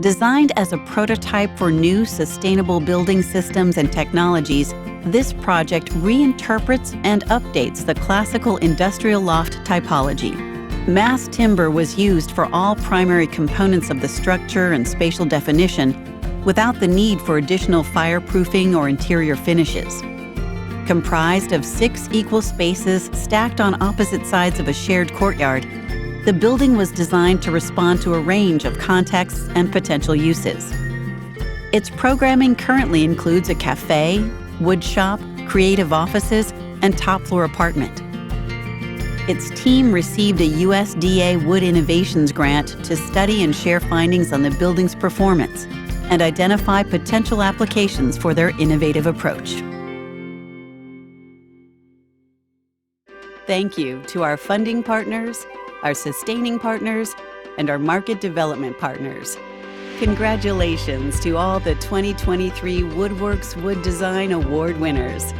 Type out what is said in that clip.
Designed as a prototype for new sustainable building systems and technologies, this project reinterprets and updates the classical industrial loft typology. Mass timber was used for all primary components of the structure and spatial definition, without the need for additional fireproofing or interior finishes. Comprised of 6 equal spaces stacked on opposite sides of a shared courtyard, the building was designed to respond to a range of contexts and potential uses. Its programming currently includes a cafe, wood shop, creative offices, and top-floor apartment. Its team received a USDA Wood Innovations grant to study and share findings on the building's performance and identify potential applications for their innovative approach. Thank you to our funding partners, our sustaining partners, and our market development partners. Congratulations to all the 2023 WoodWorks Wood Design Award winners.